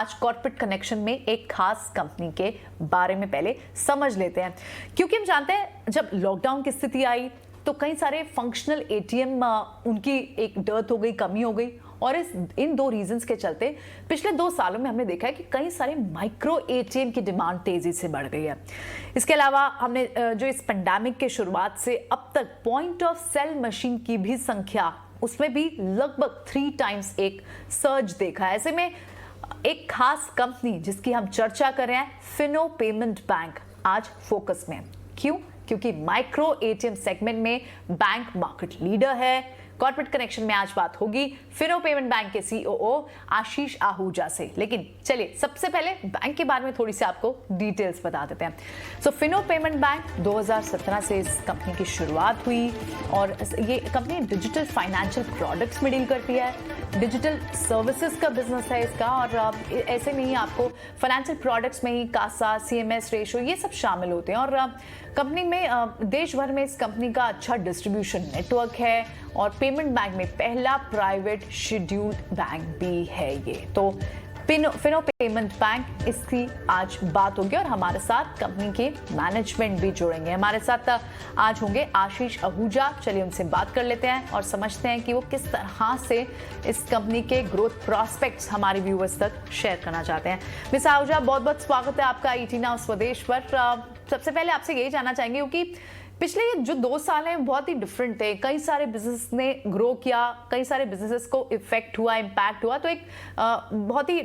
आज corporate connection में एक खास कंपनी के बारे में पहले समझ लेते हैं, क्योंकि हम जानते हैं जब लॉकडाउन की स्थिति आई तो कई सारे फंक्शनल एटीएम उनकी एक डर्थ हो गई, कमी हो गई, और इन दो रीजंस के चलते पिछले 2 सालों में हमने देखा है कि कई सारे माइक्रो एटीएम की डिमांड तेजी से बढ़ गई है। इसके अलावा हमने जो इस पेंडेमिक के शुरुआत से अब तक पॉइंट ऑफ सेल मशीन की भी संख्या, उसमें भी लगभग 3 टाइम्स एक सर्ज देखा है। ऐसे में एक खास कंपनी जिसकी हम चर्चा कर रहे हैं, फिनो पेमेंट बैंक, आज फोकस में। क्यों? क्योंकि माइक्रो एटीएम सेगमेंट में बैंक मार्केट लीडर है। कॉर्पोरेट कनेक्शन में आज बात होगी फिनो पेमेंट बैंक के सीओओ आशीष आहूजा से। लेकिन चलिए सबसे पहले बैंक के बारे में थोड़ी सी आपको डिटेल्स बता देते हैं। सो फिनो पेमेंट बैंक 2017 से इस कंपनी की शुरुआत हुई और ये कंपनी डिजिटल फाइनेंशियल प्रोडक्ट्स में डील करती है। डिजिटल सर्विसेज का बिजनेस है इसका, और ऐसे में ही आपको फाइनेंशियल प्रोडक्ट्स में ही कासा, सीएमएस रेशो ये सब शामिल होते हैं। और कंपनी में देश भर में इस कंपनी का अच्छा डिस्ट्रीब्यूशन नेटवर्क है और पेमेंट बैंक में पहला प्राइवेट शेड्यूल्ड बैंक भी है ये। तो फिनो पेमेंट बैंक, इसकी आज बात होगी और हमारे साथ कंपनी के मैनेजमेंट भी जुड़ेंगे। हमारे साथ आज होंगे आशीष आहूजा। चलिए उनसे बात कर लेते हैं और समझते हैं कि वो किस तरह से इस कंपनी के ग्रोथ प्रोस्पेक्ट्स हमारे व्यूअर्स तक शेयर करना चाहते हैं। मिस आहूजा, बहुत बहुत स्वागत है आपका ईटी नाउ स्वदेश पर। सबसे पहले आपसे यही जानना चाहेंगे क्योंकि पिछले जो 2 साल हैं बहुत ही डिफरेंट थे। कई सारे बिजनेस ने ग्रो किया, कई सारे बिजनेसेस को इफेक्ट हुआ, इम्पैक्ट हुआ। तो एक बहुत ही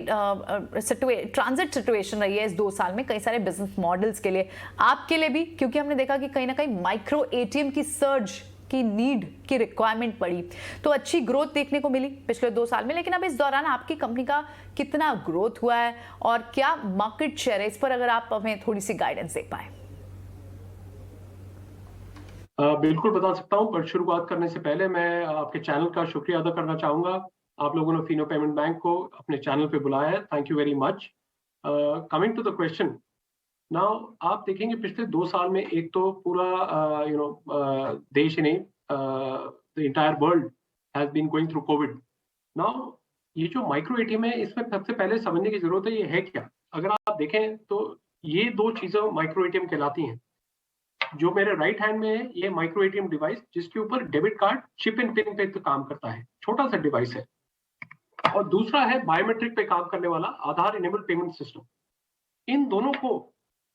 ट्रांजिट सिचुएशन रही है इस 2 साल में कई सारे बिजनेस मॉडल्स के लिए, आपके लिए भी, क्योंकि हमने देखा कि कहीं ना कहीं माइक्रो एटीएम की सर्ज की नीड की रिक्वायरमेंट पड़ी, तो अच्छी ग्रोथ देखने को मिली पिछले 2 साल में। लेकिन अब इस दौरान आपकी कंपनी का कितना ग्रोथ हुआ है और क्या मार्केट शेयर है, इस पर अगर आप हमें थोड़ी सी गाइडेंस दे पाए। बिल्कुल बता सकता हूं, पर शुरुआत करने से पहले मैं आपके चैनल का शुक्रिया अदा करना चाहूंगा। आप लोगों ने फिनो पेमेंट बैंक को अपने चैनल पे बुलाया है, thank you very much. Coming to the question now, आप देखेंगे पिछले 2 साल में एक तो पूरा देश ही नहीं, the entire world has been going through covid. Now ये जो माइक्रो एटीएम है, इसमें सबसे पहले समझने की जरूरत है ये है क्या। अगर आप देखें तो ये 2 चीजें माइक्रो एटीएम कहलाती हैं। जो मेरे राइट हैंड में है ये माइक्रो एटीएम डिवाइस, जिसके ऊपर debit card chip and pin पे काम करता है, छोटा सा डिवाइस है। और दूसरा है बायोमेट्रिक पे काम करने वाला आधार इनेबल पेमेंट सिस्टम। इन दोनों को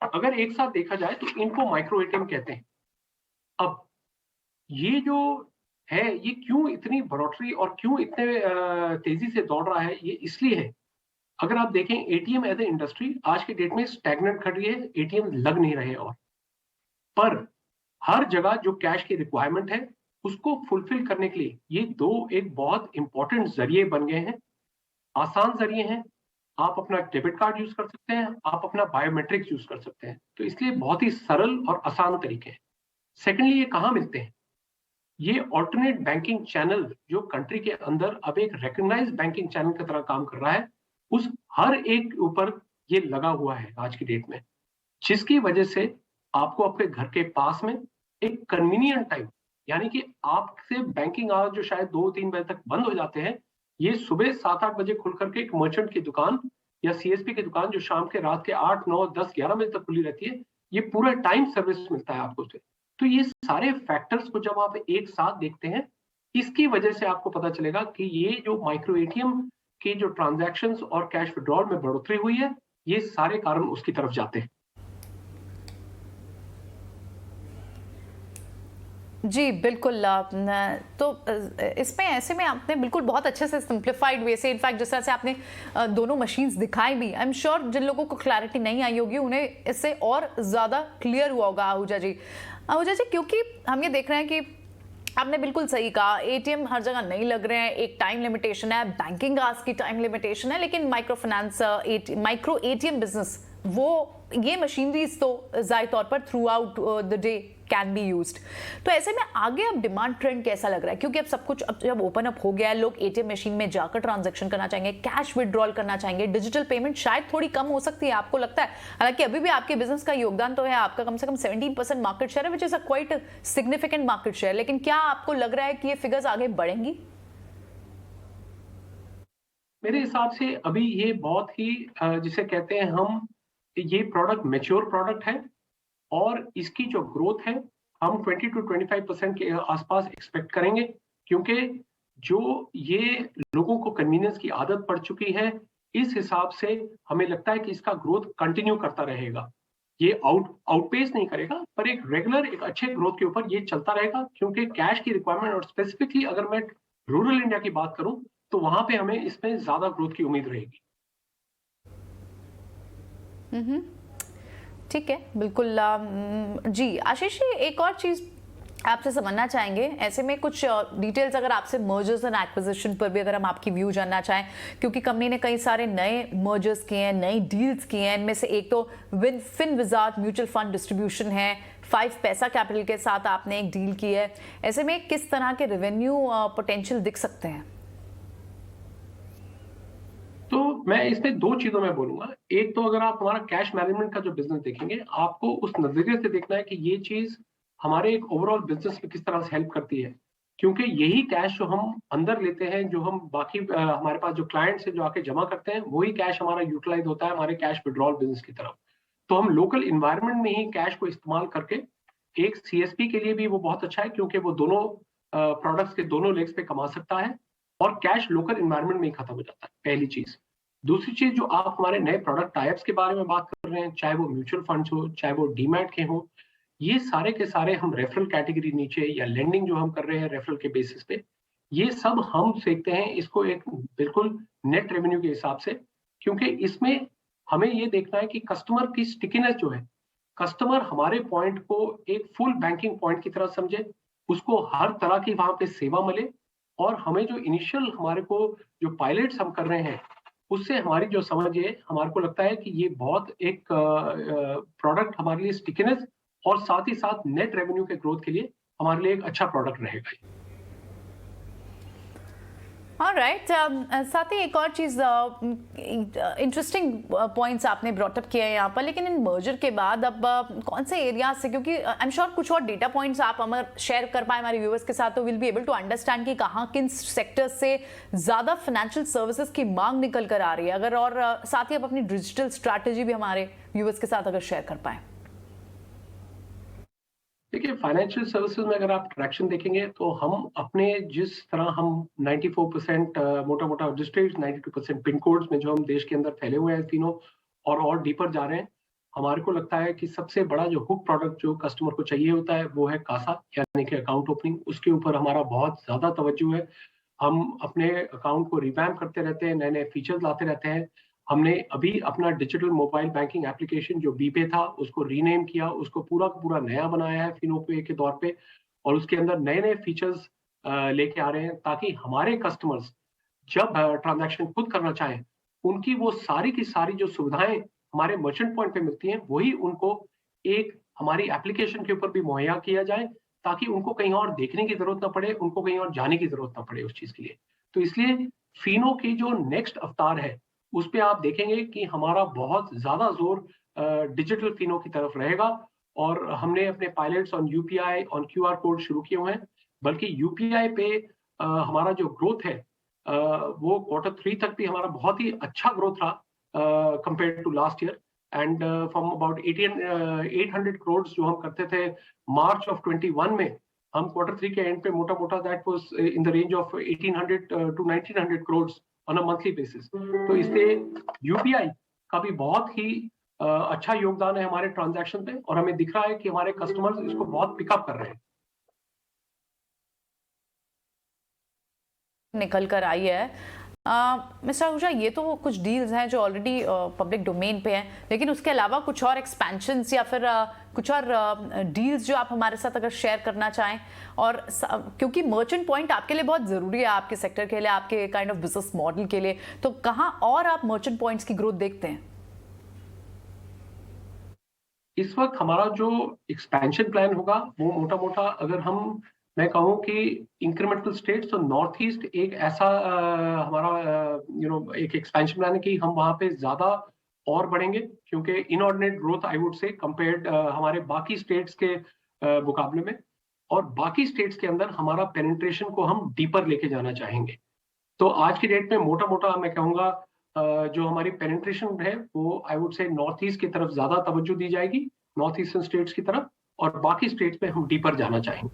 अगर एक साथ देखा जाए तो इनको माइक्रो एटीएम कहते हैं। अब ये जो है ये क्यों इतनी बढ़ोतरी और क्यों इतने तेजी से दौड़ रहा है, ये इसलिए है। अगर आप देखें एटीएम एज ए इंडस्ट्री आज की डेट में स्टैग्नेंट खड़ी है, एटीएम लग नहीं रहे, और पर हर जगह जो कैश की रिक्वायरमेंट है उसको फुलफिल करने के लिए ये 2 एक बहुत इंपॉर्टेंट जरिए बन गए हैं, आसान जरिए हैं। आप अपना डेबिट कार्ड यूज कर सकते हैं, आप अपना बायोमेट्रिक्स यूज कर सकते हैं, तो इसलिए बहुत ही सरल और आसान तरीके हैं। सेकेंडली, ये कहाँ मिलते हैं? ये ऑल्टरनेट बैंकिंग चैनल जो कंट्री के अंदर अब एक रिकॉग्नाइज्ड बैंकिंग चैनल की तरह काम कर रहा है, उस हर एक ऊपर ये लगा हुआ है आज की डेट में, जिसकी वजह से आपको आपके घर के पास में एक कन्वीनियंट टाइम, यानी कि आपसे बैंकिंग आवर जो शायद 2-3 बजे तक बंद हो जाते हैं, ये सुबह 7-8 बजे खुल करके एक मर्चेंट की दुकान या सीएसपी की दुकान जो शाम के रात के 8, 9, 10, 11 बजे तक खुली रहती है, ये पूरा टाइम सर्विस मिलता है आपको। तो ये सारे फैक्टर्स को जब आप एक साथ देखते हैं, इसकी वजह से आपको पता चलेगा कि ये जो माइक्रो एटीएम के जो ट्रांजैक्शंस और कैश विड्रॉल में बढ़ोतरी हुई है, ये सारे कारण उसकी तरफ जाते हैं। जी बिल्कुल। तो इसमें ऐसे में आपने बिल्कुल बहुत अच्छे से सिंप्लीफाइड वे से, इनफैक्ट जिस तरह से आपने दोनों मशीन्स दिखाई भी, आई एम श्योर जिन लोगों को क्लैरिटी नहीं आई होगी उन्हें इससे और ज़्यादा क्लियर हुआ होगा। आहूजा जी, क्योंकि हम ये देख रहे हैं कि आपने बिल्कुल सही कहा, एटीएम हर जगह नहीं लग रहे हैं, एक टाइम लिमिटेशन है, बैंकिंग आवर्स की टाइम लिमिटेशन है, लेकिन माइक्रो एटीएम बिजनेस वो ये मशीनरीज तो जाहिर तौर पर through out the day can be used. तो ऐसे में आगे अब डिमांड ट्रेंड कैसा लग रहा है, क्योंकि अब सब कुछ अब जब ओपन अप हो गया है, लोग एटीएम मशीन में जाकर ट्रांजैक्शन करना चाहेंगे, कैश विड्रॉल करना चाहेंगे, डिजिटल पेमेंट शायद थोड़ी कम हो सकती है, आपको लगता है? हालांकि अभी भी आपके बिजनेस का योगदान तो है, आपका कम से कम 17% मार्केट शेयर है, which is a quite significant market share, लेकिन क्या आपको लग रहा है कि ये फिगर्स आगे बढ़ेंगी? मेरे हिसाब से अभी ये बहुत ही जिसे कहते हैं हम, ये प्रोडक्ट मैच्योर प्रोडक्ट है और इसकी जो ग्रोथ है हम 20 to 25% के आसपास एक्सपेक्ट करेंगे, क्योंकि जो ये लोगों को कन्वीनियंस की आदत पड़ चुकी है, इस हिसाब से हमें लगता है कि इसका ग्रोथ कंटिन्यू करता रहेगा। ये आउटपेस नहीं करेगा, पर एक रेगुलर एक अच्छे ग्रोथ के ऊपर ये चलता रहेगा, क्योंकि कैश की रिक्वायरमेंट, और स्पेसिफिकली अगर मैं रूरल इंडिया की बात करूं तो वहां पे हमें इसमें ज्यादा ग्रोथ की उम्मीद रहेगी। ठीक है, बिल्कुल। जी आशीष जी, एक और चीज़ आपसे समझना चाहेंगे, ऐसे में कुछ डिटेल्स अगर आपसे मर्जर्स एंड एक्विजिशन पर भी अगर हम आपकी व्यू जानना चाहें, क्योंकि कंपनी ने कई सारे नए मर्जर्स किए हैं, नई डील्स किए हैं। इनमें से एक तो फिनविजार्ड म्यूचुअल फंड डिस्ट्रीब्यूशन है, 5 पैसा कैपिटल के साथ आपने एक डील की है। ऐसे में किस तरह के रेवेन्यू पोटेंशियल दिख सकते हैं? तो मैं इसमें दो चीजों में बोलूंगा। एक तो अगर आप हमारा कैश मैनेजमेंट का जो बिजनेस देखेंगे, आपको उस नजरिए से देखना है कि ये चीज हमारे एक ओवरऑल बिजनेस में किस तरह से हेल्प करती है, क्योंकि यही कैश जो हम अंदर लेते हैं, जो हम बाकी हमारे पास जो क्लाइंट्स है जो आके जमा करते हैं, वही कैश हमारा यूटिलाइज होता है हमारे कैश विड्रॉल बिजनेस की तरफ। तो हम लोकल इन्वायरमेंट में ही कैश को इस्तेमाल करके, एक सीएसपी के लिए भी वो बहुत अच्छा है, क्योंकि वो दोनों प्रोडक्ट्स के दोनों लेग्स पे कमा सकता है, और कैश लोकल इन्वायरमेंट में ही खत्म हो जाता है, पहली चीज। दूसरी चीज, जो आप हमारे नए प्रोडक्ट टाइप्स के बारे में बात कर रहे हैं, चाहे वो म्यूचुअल फंड्स हो, चाहे वो डीमैट के हो, ये सारे के सारे हम रेफरल कैटेगरी नीचे, या लेंडिंग जो हम कर रहे हैं रेफरल के बेसिस पे, ये सब हम देखते हैं इसको एक बिल्कुल नेट रेवेन्यू के हिसाब से, क्योंकि इसमें हमें ये देखना है कि कस्टमर की स्टिकीनेस जो है, कस्टमर हमारे पॉइंट को एक फुल बैंकिंग पॉइंट की तरह समझे, उसको हर तरह की वहां पे सेवा मिले, और हमें जो इनिशियल हमारे को जो पायलट्स हम कर रहे हैं, उससे हमारी जो समझ है, हमारे को लगता है कि ये बहुत एक प्रोडक्ट हमारे लिए स्टिकीनेस और साथ ही साथ नेट रेवेन्यू के ग्रोथ के लिए हमारे लिए एक अच्छा प्रोडक्ट रहेगा। ऑलराइट, साथ ही एक और चीज़, इंटरेस्टिंग पॉइंट्स आपने ब्रॉटअप किया है यहाँ पर, लेकिन इन मर्जर के बाद अब कौन से एरिया से, क्योंकि आई एम श्योर कुछ और डेटा पॉइंट्स आप अगर शेयर कर पाए हमारे व्यूअर्स के साथ, तो will be able to understand कि कहाँ किन सेक्टर्स से ज़्यादा फाइनेंशियल सर्विसेज की मांग निकल कर आ रही है, अगर, और साथ ही आप अपनी डिजिटल स्ट्रैटेजी भी हमारे व्यूअर्स के साथ अगर शेयर कर पाए। देखिए, फाइनेंशियल सर्विसेज में अगर आप ट्रैक्शन देखेंगे, तो हम अपने जिस तरह हम 94% मोटा मोटा डिस्ट्रिक्ट, 92% पिन कोड्स में जो हम देश के अंदर फैले हुए हैं तीनों, और डीपर जा रहे हैं, हमारे को लगता है कि सबसे बड़ा जो हुक प्रोडक्ट जो कस्टमर को चाहिए होता है, वो है कासा, यानी कि अकाउंट ओपनिंग। उसके ऊपर हमारा बहुत ज्यादा तवज्जो है। हम अपने अकाउंट को रिवैम्प करते रहते हैं, नए नए फीचर्स लाते रहते हैं। हमने अभी अपना डिजिटल मोबाइल बैंकिंग एप्लीकेशन जो बीपे था, उसको रीनेम किया, उसको पूरा का पूरा नया बनाया है फिनो पे के तौर पे, और उसके अंदर नए नए फीचर्स लेके आ रहे हैं, ताकि हमारे कस्टमर्स जब ट्रांजैक्शन खुद करना चाहें, उनकी वो सारी की सारी जो सुविधाएं हमारे मर्चेंट पॉइंट पे मिलती हैं, वही उनको एक हमारी एप्लीकेशन के ऊपर भी मुहैया किया जाए, ताकि उनको कहीं और देखने की जरूरत ना पड़े, उनको कहीं और जाने की जरूरत ना पड़े उस चीज के लिए। तो इसलिए फिनो की जो नेक्स्ट अवतार है, उस पे आप देखेंगे कि हमारा बहुत ज्यादा जोर डिजिटल फिनो की तरफ रहेगा, और हमने अपने pilots on UPI, on QR code शुरू किए हुए हैं। बल्कि यूपीआई पे हमारा जो ग्रोथ है, वो Q3 तक भी हमारा बहुत ही अच्छा ग्रोथ रहा compare to last year, and from about 800 crore जो हम करते थे मार्च ऑफ 21 में, हम Q3 के एंड पे मोटा मोटा that was in the range of 1800 to 1900 crore on a monthly basis. तो इससे यूपीआई का भी बहुत ही अच्छा योगदान है हमारे ट्रांजैक्शन पे, और हमें दिख रहा है कि हमारे कस्टमर्स इसको बहुत पिकअप कर रहे हैं। निकल कर आई है। मिस्टर आहूजा, ये तो कुछ डील्स हैं जो ऑलरेडी पब्लिक डोमेन पे हैं, लेकिन उसके अलावा कुछ और एक्सपेंशंस या फिर कुछ और डील्स जो आप हमारे साथ अगर शेयर करना चाहें, और क्योंकि मर्चेंट पॉइंट आपके लिए बहुत ज़रूरी है, आपके सेक्टर के लिए, आपके काइंड ऑफ बिजनेस मॉडल के लिए, तो कहाँ और आप मर्चेंट पॉइंट्स की ग्रोथ देखते हैं? इस वक्त हमारा जो एक्सपेंशन प्लान होगा, वो मोटा मोटा अगर मैं कहूँ कि इंक्रीमेंटल स्टेट्स, तो नॉर्थ ईस्ट एक ऐसा हमारा एक एक्सपेंशन प्लान है कि हम वहां पे ज्यादा और बढ़ेंगे, क्योंकि inordinate growth I would say compared हमारे बाकी स्टेट्स के मुकाबले में, और बाकी स्टेट्स के अंदर हमारा पेनिट्रेशन को हम डीपर लेके जाना चाहेंगे। तो आज की डेट में मोटा मोटा मैं कहूँगा जो हमारी पेनिट्रेशन है वो I would say north east की तरफ ज्यादा तवज्जो दी जाएगी, नॉर्थ ईस्टर्न स्टेट्स की तरफ, और बाकी स्टेट्स में हम डीपर जाना चाहेंगे।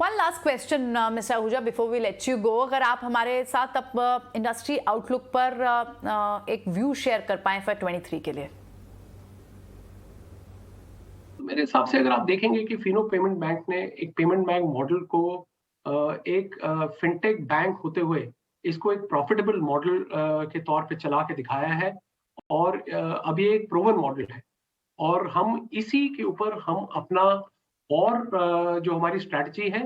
One last question mister Ahuja before we let you go, अगर आप हमारे साथ अब इंडस्ट्री आउटलुक पर एक व्यू शेयर कर पाए फॉर 23 के लिए। मेरे हिसाब से अगर आप देखेंगे कि फिनो पेमेंट बैंक ने एक पेमेंट बैंक मॉडल को एक फिनटेक बैंक होते हुए इसको एक प्रॉफिटेबल मॉडल के तौर पे चला के दिखाया है, और अभी एक प्रूवन मॉडल है, और हम इसी के ऊपर हम अपना और जो हमारी स्ट्रैटेजी है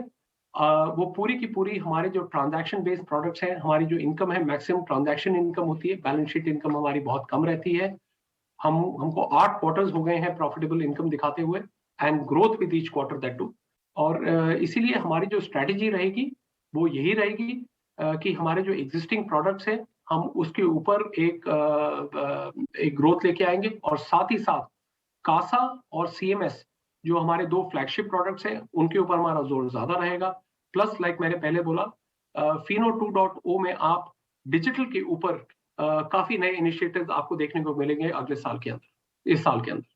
वो पूरी की पूरी हमारे जो ट्रांजैक्शन बेस्ड प्रोडक्ट्स हैं, हमारी जो इनकम है मैक्सिमम ट्रांजैक्शन इनकम होती है, बैलेंस शीट इनकम हमारी बहुत कम रहती है। हमको 8 क्वार्टर्स हो गए हैं प्रॉफिटेबल इनकम दिखाते हुए, and growth with each quarter that too. और इसीलिए हमारी जो स्ट्रैटेजी रहेगी वो यही रहेगी कि हमारे जो एग्जिस्टिंग प्रोडक्ट्स हैं हम उसके ऊपर एक ग्रोथ लेके आएंगे, और साथ ही साथ कासा और सीएमएस जो हमारे 2 फ्लैगशिप प्रोडक्ट्स हैं उनके ऊपर हमारा जोर ज्यादा रहेगा। प्लस लाइक मैंने पहले बोला, फिनो 2.0 में आप डिजिटल के ऊपर काफी नए इनिशिएटिव्स आपको देखने को मिलेंगे अगले साल के अंदर, इस साल के अंदर।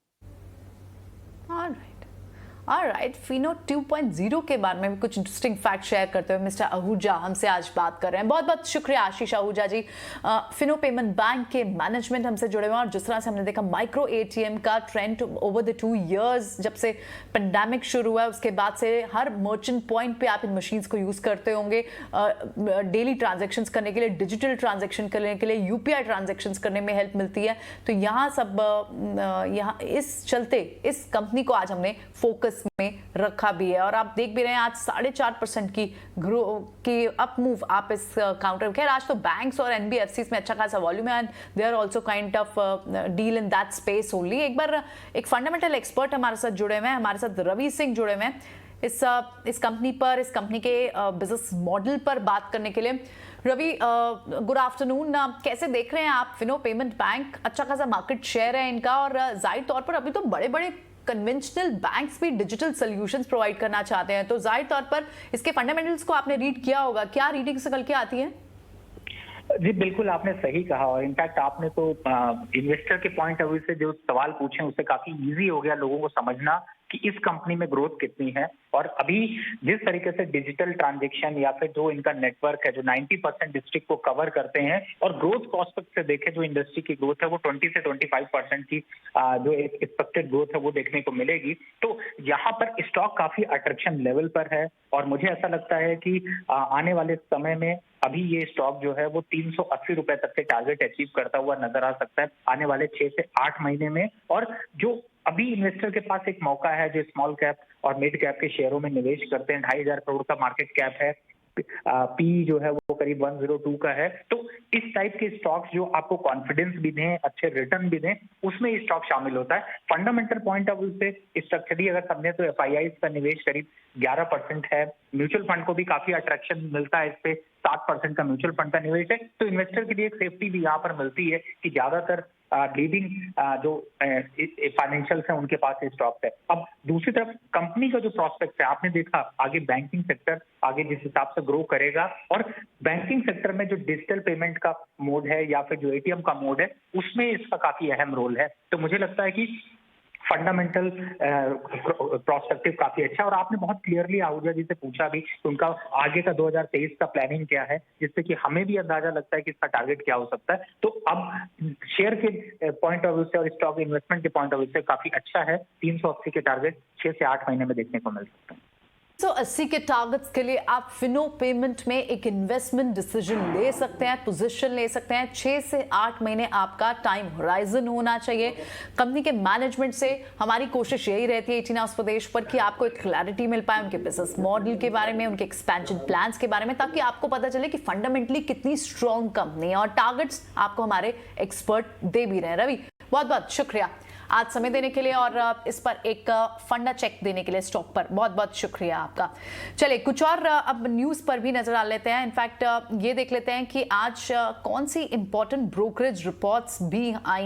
ऑलराइट, फिनो 2.0 के बारे में भी कुछ इंटरेस्टिंग फैक्ट शेयर करते हुए मिस्टर आहूजा हमसे आज बात कर रहे हैं। बहुत बहुत शुक्रिया आशीष आहूजा जी, फिनो पेमेंट बैंक के मैनेजमेंट हमसे जुड़े हुए हैं। और जिस तरह से हमने देखा माइक्रो एटीएम का ट्रेंड ओवर द 2 years, जब से पेंडेमिक शुरू हुआ उसके बाद से हर मर्चेंट पॉइंट पे आप इन मशीन्स को यूज करते होंगे डेली ट्रांजेक्शंस करने के लिए, डिजिटल ट्रांजेक्शन करने के लिए, यूपीआई ट्रांजेक्शंस करने में हेल्प मिलती है। तो यहाँ सब यहाँ इस चलते इस कंपनी को आज हमने फोकस में रखा भी है, और आप देख भी रहे हैं आज 4.5% की अप मूव आप इस काउंटर। खैर आज तो बैंक्स और एनबीएफसी में अच्छा खासा वॉल्यूम है, and they are also kind of deal in that space only. एक बार एक फंडामेंटल एक्सपर्ट हमारे साथ जुड़े हुए हैं, हमारे साथ रवि सिंह जुड़े हुए हैं इस कंपनी पर, इस कंपनी के बिजनेस मॉडल पर बात करने के लिए। रवि, गुड आफ्टरनून, कैसे देख रहे हैं आप फिनो पेमेंट बैंक? अच्छा खासा मार्केट शेयर है इनका, और जाहिर तौर पर अभी तो बड़े बड़े कन्वेंशनल बैंक्स भी डिजिटल सॉल्यूशंस प्रोवाइड करना चाहते हैं, तो जाहिर तौर पर इसके फंडामेंटल्स को आपने रीड किया होगा, क्या रीडिंग से कल के आती है? जी बिल्कुल, आपने सही कहा, और इनफैक्ट आपने तो इन्वेस्टर के पॉइंट ऑफ व्यू से जो सवाल पूछे उससे काफी इजी हो गया लोगों को समझना कि इस कंपनी में ग्रोथ कितनी है। और अभी जिस तरीके से डिजिटल ट्रांजैक्शन या फिर जो इनका नेटवर्क है जो 90% डिस्ट्रिक्ट को कवर करते हैं, और ग्रोथ प्रोस्पेक्ट से देखें जो इंडस्ट्री की ग्रोथ है वो 20 से 25% की जो एक एक्सपेक्टेड ग्रोथ है वो देखने को मिलेगी। तो यहाँ पर स्टॉक काफी अट्रैक्शन लेवल पर है, और मुझे ऐसा लगता है कि आने वाले समय में अभी ये स्टॉक जो है वो 380 रुपए तक के टारगेट अचीव करता हुआ नजर आ सकता है आने वाले 6 से 8 महीने में। और जो अभी इन्वेस्टर के पास एक मौका है जो स्मॉल कैप और मिड कैप के शेयरों में निवेश करते हैं, 2,500 करोड़ का मार्केट कैप है, पी जो है वो करीब 102 का है, तो इस टाइप के स्टॉक्स जो आपको कॉन्फिडेंस भी दें, अच्छे रिटर्न भी दें, उसमें ये स्टॉक शामिल होता है। फंडामेंटल पॉइंट ऑफ व्यू से स्ट्रक्चरली अगर समझे तो एफआईआईज का निवेश करीब 11% है, म्यूचुअल फंड को भी काफी अट्रैक्शन मिलता है, इस पे 7% का म्यूचुअल फंड का निवेश है, तो इन्वेस्टर के लिए एक सेफ्टी भी यहाँ पर मिलती है कि ज्यादातर लीडिंग जो फाइनेंशियल्स है उनके पास ये स्टॉक है। अब दूसरी तरफ कंपनी का जो प्रोस्पेक्ट है, आपने देखा आगे बैंकिंग सेक्टर आगे जिस हिसाब से ग्रो करेगा, और बैंकिंग सेक्टर में जो डिजिटल पेमेंट का मोड है या फिर जो एटीएम का मोड है उसमें इसका काफी अहम रोल है। तो मुझे लगता है कि फंडामेंटल प्रोस्पेक्टिव काफी अच्छा। और आपने बहुत क्लियरली आहूजा जी से पूछा भी कि उनका आगे का 2023 का प्लानिंग क्या है, जिससे कि हमें भी अंदाजा लगता है कि इसका टारगेट क्या हो सकता है। तो अब शेयर के पॉइंट ऑफ व्यू से और स्टॉक इन्वेस्टमेंट के पॉइंट ऑफ व्यू से काफी अच्छा है। 380 के टारगेट 6 से 8 महीने में देखने को मिल सकता है। 180 के टारगेट्स के लिए आप फिनो पेमेंट में एक इन्वेस्टमेंट डिसीजन ले सकते हैं, पोजीशन ले सकते हैं। 6 से 8 महीने आपका टाइम होराइजन होना चाहिए। कंपनी के मैनेजमेंट से हमारी कोशिश यही रहती है 18 आवर्स प्रदेश पर कि आपको एक क्लैरिटी मिल पाए उनके बिजनेस मॉडल के बारे में, उनके एक्सपेंशन प्लान्स के बारे में, ताकि आपको पता चले कि फंडामेंटली कितनी स्ट्रॉन्ग कंपनी है, और टारगेट्स आपको हमारे एक्सपर्ट दे भी रहे हैं। रवि, बहुत बहुत शुक्रिया आज समय देने के लिए, और इस पर एक फंडा चेक देने के लिए स्टॉक पर बहुत बहुत शुक्रिया आपका। चलिए कुछ और अब न्यूज पर भी नजर आ लेते हैं। इनफैक्ट ये देख लेते हैं कि आज कौन सी इंपॉर्टेंट ब्रोकरेज रिपोर्ट्स भी आई